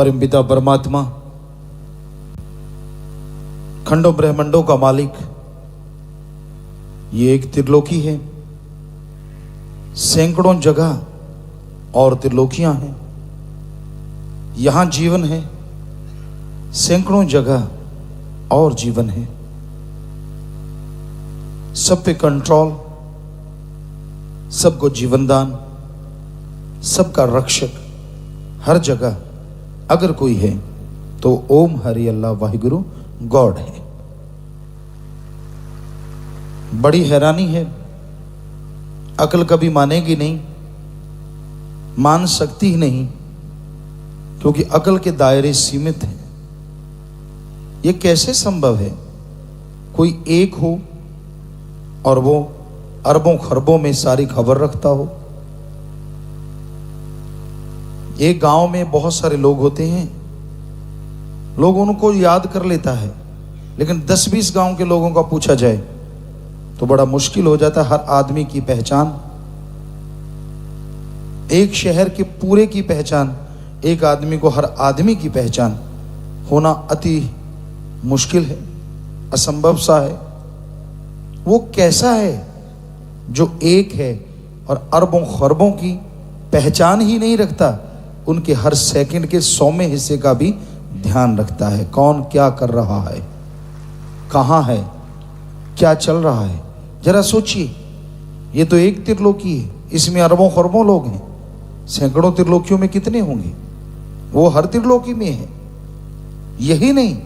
परमपिता परमात्मा, खंडों ब्रह्मंडों का मालिक, ये एक त्रिलोकी है। सैकड़ों जगह और त्रिलोकियां हैं। यहां जीवन है, सैकड़ों जगह और जीवन है। सब पे कंट्रोल, सबको जीवन दान, सबका रक्षक हर जगह अगर कोई है तो ओम हरि अल्लाह वाहिगुरु गॉड है। बड़ी हैरानी है, अकल कभी मानेगी नहीं, मान सकती ही नहीं, क्योंकि अकल के दायरे सीमित हैं। यह कैसे संभव है कोई एक हो और वो अरबों खरबों में सारी खबर रखता हो। एक गांव में बहुत सारे लोग होते हैं, लोग उनको याद कर लेता है, लेकिन 10-20 गांव के लोगों का पूछा जाए तो बड़ा मुश्किल हो जाता है हर आदमी की पहचान। एक शहर के पूरे की पहचान, एक आदमी को हर आदमी की पहचान होना अति मुश्किल है, असंभव सा है। वो कैसा है जो एक है और अरबों खरबों की पहचान ही नहीं रखता, उनके हर सेकंड के 100वें हिस्से का भी ध्यान रखता है। कौन क्या कर रहा है, कहां है, क्या चल रहा है। जरा सोचिए, ये तो एक त्रिलोकी है, इसमें अरबों खरबों लोग हैं। सैकड़ों त्रिलोकियों में कितने होंगे, वो हर त्रिलोकी में है। यही नहीं,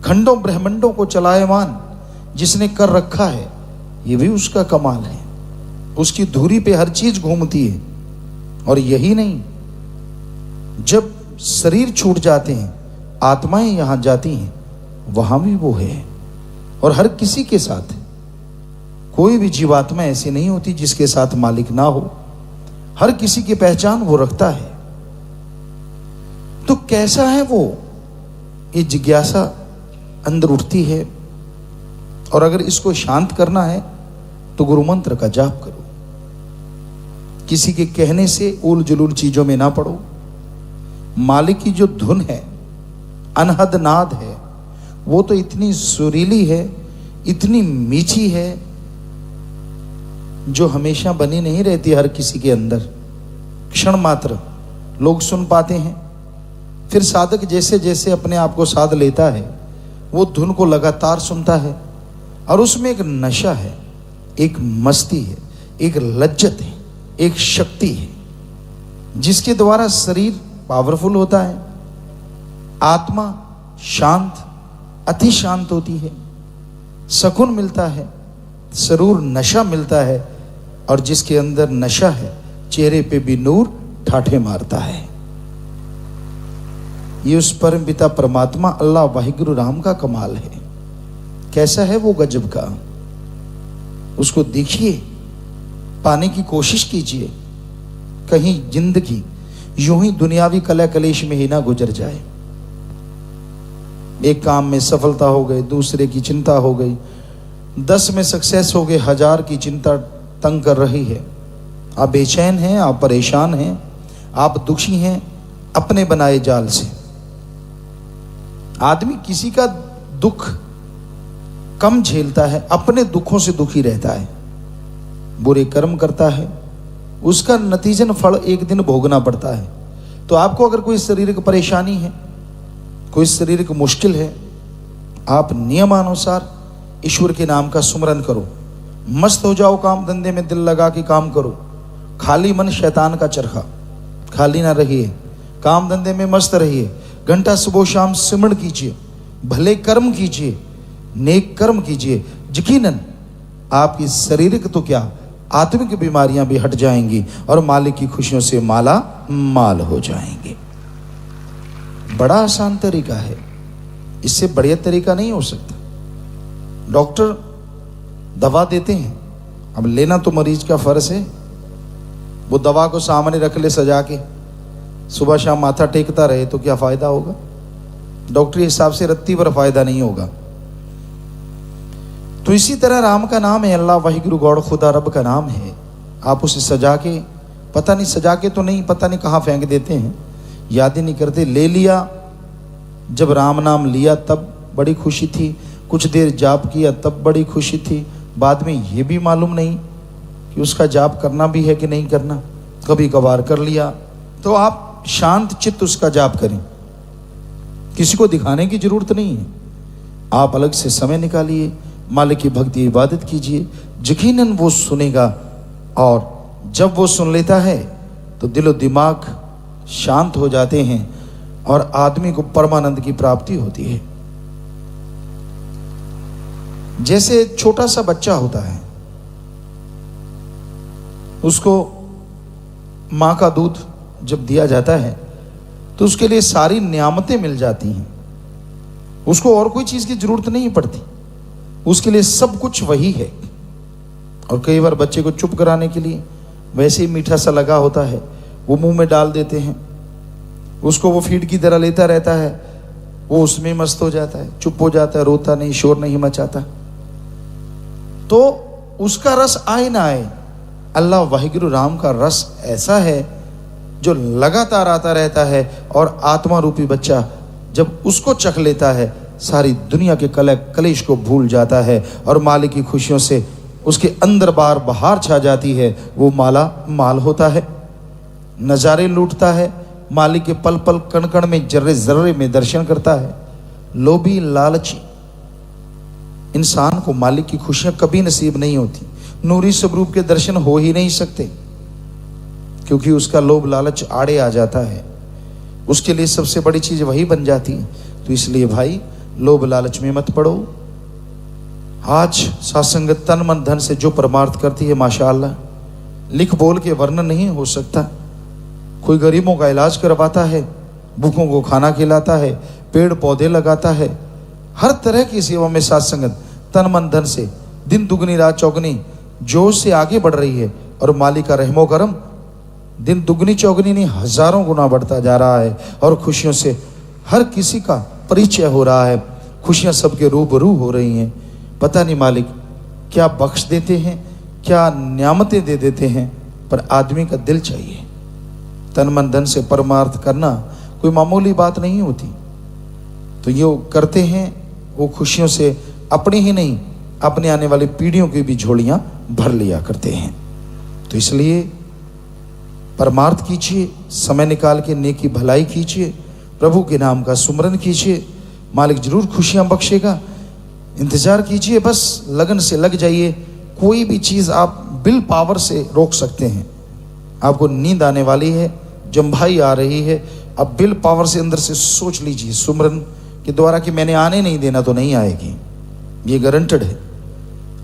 खंडों ब्रह्मंडों को चलायमान जिसने कर रखा है, ये भी उसका कमाल है। उसकी धुरी पे हर चीज घूमती है। और यही नहीं, जब शरीर छूट जाते हैं, आत्माएं यहां जाती हैं, वहां भी वो है। और हर किसी के साथ, कोई भी जीवात्मा ऐसी नहीं होती जिसके साथ मालिक ना हो। हर किसी की पहचान वो रखता है। तो कैसा है वो, ये जिज्ञासा अंदर उठती है। और अगर इसको शांत करना है तो गुरु मंत्र का जाप करो। किसी के कहने से उल जुलूल चीजों में ना पड़ो। मालिक की जो धुन है, अनहद नाद है, वो तो इतनी सुरीली है, इतनी मीठी है, जो हमेशा बनी नहीं रहती हर किसी के अंदर। क्षण मात्र लोग सुन पाते हैं, फिर साधक जैसे जैसे अपने आप को साध लेता है, वो धुन को लगातार सुनता है। और उसमें एक नशा है, एक मस्ती है, एक लज्जत है, एक शक्ति है, जिसके द्वारा शरीर पावरफुल होता है, आत्मा शांत, अति शांत होती है, सुकून मिलता है, सरूर नशा मिलता है। और जिसके अंदर नशा है, चेहरे पे भी नूर ठाठे मारता है। ये उस परम पिता परमात्मा अल्लाह वाहिगुरु राम का कमाल है। कैसा है वो गजब का, उसको देखिए, पाने की कोशिश कीजिए। कहीं जिंदगी यूं ही दुनियावी कला कलेश में ही ना गुजर जाए। एक काम में सफलता हो गई, दूसरे की चिंता हो गई, 10 में सक्सेस हो गए, 1000 की चिंता तंग कर रही है। आप बेचैन हैं, आप परेशान हैं, आप दुखी हैं अपने बनाए जाल से। आदमी किसी का दुख कम झेलता है, अपने दुखों से दुखी रहता है। बुरे कर्म करता है, उसका नतीजन फल एक दिन भोगना पड़ता है। तो आपको अगर कोई शारीरिक परेशानी है, कोई शारीरिक मुश्किल है, आप नियमानुसार ईश्वर के नाम का सुमरन करो। मस्त हो जाओ, काम धंधे में दिल लगा के काम करो। खाली मन शैतान का चरखा, खाली ना रहिए, काम धंधे में मस्त रहिए। घंटा सुबह शाम सिमरण कीजिए, भले कर्म कीजिए, नेक कर्म कीजिए। यकीनन आपकी शारीरिक तो क्या, आत्मिक बीमारियां भी हट जाएंगी और मालिक की खुशियों से माला माल हो जाएंगे। बड़ा आसान तरीका है, इससे बढ़िया तरीका नहीं हो सकता। डॉक्टर दवा देते हैं, अब लेना तो मरीज का फर्ज है। वो दवा को सामने रख ले सजा के, सुबह शाम माथा टेकता रहे तो क्या फायदा होगा। डॉक्टरी हिसाब से रत्ती पर फायदा नहीं होगा। तो इसी तरह राम का नाम है, अल्लाह वाहिगुरु गॉड खुदा रब का नाम है। आप उसे सजा के, पता नहीं सजा के तो नहीं, पता नहीं कहाँ फेंक देते हैं, याद ही नहीं करते। ले लिया, जब राम नाम लिया तब बड़ी खुशी थी, कुछ देर जाप किया तब बड़ी खुशी थी, बाद में ये भी मालूम नहीं कि उसका जाप करना भी है कि नहीं करना, कभी कभार कर लिया। तो आप शांत चित्त उसका जाप करें, किसी को दिखाने की जरूरत नहीं है। आप अलग से समय निकालिए, मालिक की भक्ति इबादत कीजिए, यकीनन वो सुनेगा। और जब वो सुन लेता है तो दिलो दिमाग शांत हो जाते हैं और आदमी को परमानंद की प्राप्ति होती है। जैसे छोटा सा बच्चा होता है, उसको मां का दूध जब दिया जाता है तो उसके लिए सारी नियामतें मिल जाती हैं, उसको और कोई चीज की जरूरत नहीं पड़ती, उसके लिए सब कुछ वही है। और कई बार बच्चे को चुप कराने के लिए वैसे ही मीठा सा लगा होता है, वो मुंह में डाल देते हैं, उसको वो फीड की तरह लेता रहता है, वो उसमें मस्त हो जाता है, चुप हो जाता है, रोता नहीं, शोर नहीं मचाता। तो उसका रस आए ना आए, अल्लाह वाहिगुरु राम का रस ऐसा है जो लगातार आता रहता है। और आत्मा रूपी बच्चा जब उसको चख लेता है, सारी दुनिया के कलेश को भूल जाता है और मालिक की खुशियों से उसके अंदर बाहर बहार छा जाती है। वो माला माल होता है, नज़ारे लूटता है, मालिक के पल पल कण कण में, जर्रे जर्रे में दर्शन करता है। लोभी लालची इंसान को मालिक की खुशियां कभी नसीब नहीं होती, नूरी स्वरूप के दर्शन हो ही नहीं सकते, क्योंकि उसका लोभ लालच आड़े आ जाता है, उसके लिए सबसे बड़ी चीज वही बन जाती है। तो इसलिए भाई लोभ लालच में मत पड़ो। आज सासंगत तन मन धन से जो परमार्थ करती है, माशाअल्लाह, लिख बोल के वर्णन नहीं हो सकता। कोई गरीबों का इलाज करवाता है, भूखों को खाना खिलाता है, पेड़ पौधे लगाता है, हर तरह की सेवा में सासंगत तन मन धन से दिन दुगनी रात चौगनी जोश से आगे बढ़ रही है। और मालिक का रहमो करम दिन दुगनी चौगनी नहीं, हजारों गुना बढ़ता जा रहा है। और खुशियों से हर किसी का परिचय हो रहा है, खुशियां सबके रूबरू हो रही हैं। पता नहीं मालिक क्या बख्श देते हैं, क्या नियामतें दे देते हैं, पर आदमी का दिल चाहिए। तन मन धन से परमार्थ करना कोई मामूली बात नहीं होती। तो ये करते हैं, वो खुशियों से अपनी ही नहीं, अपने आने वाली पीढ़ियों की भी झोलियां भर लिया करते हैं। तो इसलिए परमार्थ कीजिए, समय निकाल के नेकी भलाई कीजिए, प्रभु के नाम का सुमरन कीजिए, मालिक जरूर खुशियां बख्शेगा। इंतजार कीजिए, बस लगन से लग जाइए। कोई भी चीज आप विल पावर से रोक सकते हैं। आपको नींद आने वाली है, जम्भाई आ रही है, अब विल पावर से अंदर से सोच लीजिए सुमरन के द्वारा कि मैंने आने नहीं देना, तो नहीं आएगी, ये गारंटेड है।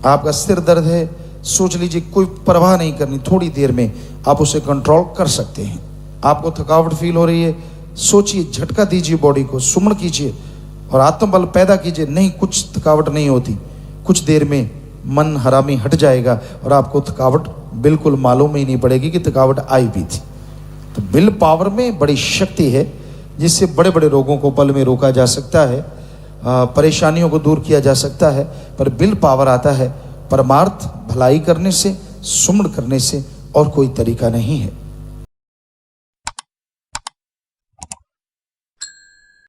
आपका सिर दर्द है, सोच लीजिए, कोई परवाह नहीं करनी, थोड़ी देर में आप उसे कंट्रोल कर सकते हैं। आपको थकावट फील हो रही है, सोचिए, झटका दीजिए बॉडी को, सुमन कीजिए और आत्मबल पैदा कीजिए। नहीं, कुछ थकावट नहीं होती, कुछ देर में मन हरामी हट जाएगा और आपको थकावट बिल्कुल मालूम ही नहीं पड़ेगी कि थकावट आई भी थी। तो विल पावर में बड़ी शक्ति है, जिससे बड़े बड़े रोगों को पल में रोका जा सकता है, परेशानियों को दूर किया जा सकता है। पर विल पावर आता है परमार्थ भलाई करने से, सुमन करने से, और कोई तरीका नहीं है।